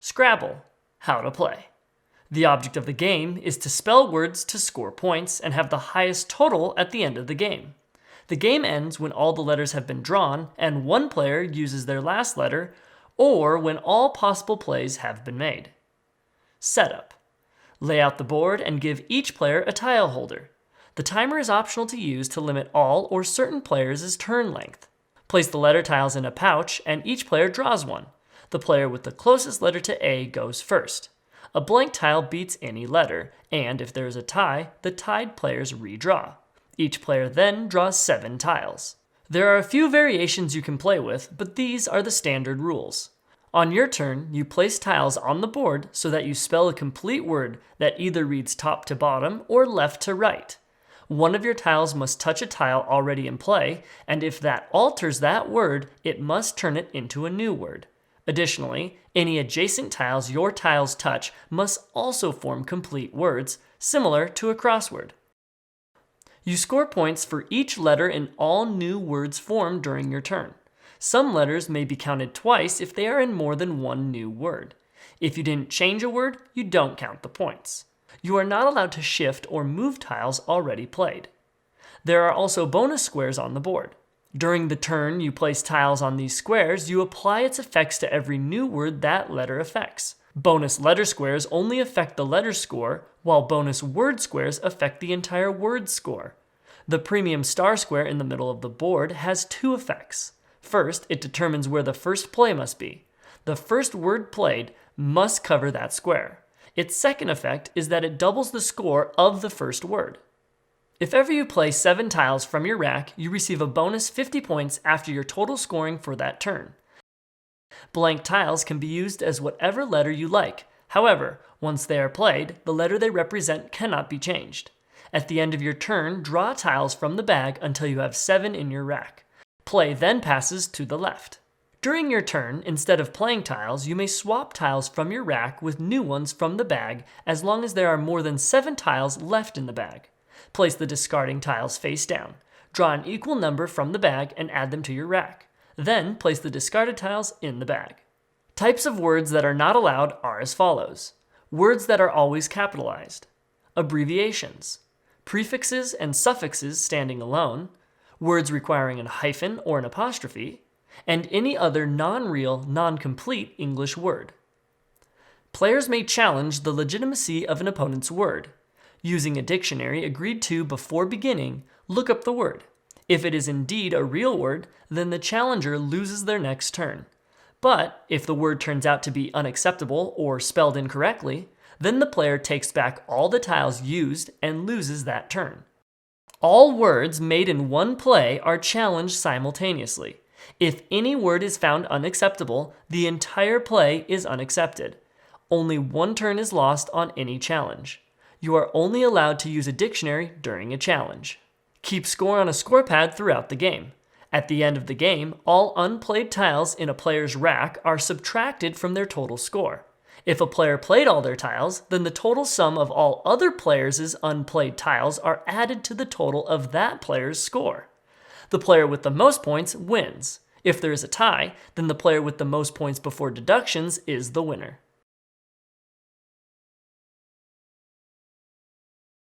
Scrabble. How to play. The object of the game is to spell words to score points and have the highest total at the end of the game. The game ends when all the letters have been drawn and one player uses their last letter, or when all possible plays have been made. Setup. Lay out the board and give each player a tile holder. The timer is optional to use to limit all or certain players' turn length. Place the letter tiles in a pouch and each player draws one. The player with the closest letter to A goes first. A blank tile beats any letter, and if there is a tie, the tied players redraw. Each player then draws 7 tiles. There are a few variations you can play with, but these are the standard rules. On your turn, you place tiles on the board so that you spell a complete word that either reads top to bottom or left to right. One of your tiles must touch a tile already in play, and if that alters that word, it must turn it into a new word. Additionally, any adjacent tiles your tiles touch must also form complete words, similar to a crossword. You score points for each letter in all new words formed during your turn. Some letters may be counted twice if they are in more than one new word. If you didn't change a word, you don't count the points. You are not allowed to shift or move tiles already played. There are also bonus squares on the board. During the turn you place tiles on these squares, you apply its effects to every new word that letter affects. Bonus letter squares only affect the letter score, while bonus word squares affect the entire word score. The premium star square in the middle of the board has 2 effects. First, it determines where the first play must be. The first word played must cover that square. Its second effect is that it doubles the score of the first word. If ever you play 7 tiles from your rack, you receive a bonus 50 points after your total scoring for that turn. Blank tiles can be used as whatever letter you like. However, once they are played, the letter they represent cannot be changed. At the end of your turn, draw tiles from the bag until you have 7 in your rack. Play then passes to the left. During your turn, instead of playing tiles, you may swap tiles from your rack with new ones from the bag as long as there are more than 7 tiles left in the bag. Place the discarding tiles face down. Draw an equal number from the bag and add them to your rack. Then place the discarded tiles in the bag. Types of words that are not allowed are as follows. Words that are always capitalized. Abbreviations. Prefixes and suffixes standing alone. Words requiring a hyphen or an apostrophe. And any other non-real, non-complete English word. Players may challenge the legitimacy of an opponent's word. Using a dictionary agreed to before beginning, look up the word. If it is indeed a real word, then the challenger loses their next turn. But if the word turns out to be unacceptable or spelled incorrectly, then the player takes back all the tiles used and loses that turn. All words made in one play are challenged simultaneously. If any word is found unacceptable, the entire play is unaccepted. Only one turn is lost on any challenge. You are only allowed to use a dictionary during a challenge. Keep score on a score pad throughout the game. At the end of the game, all unplayed tiles in a player's rack are subtracted from their total score. If a player played all their tiles, then the total sum of all other players' unplayed tiles are added to the total of that player's score. The player with the most points wins. If there is a tie, then the player with the most points before deductions is the winner.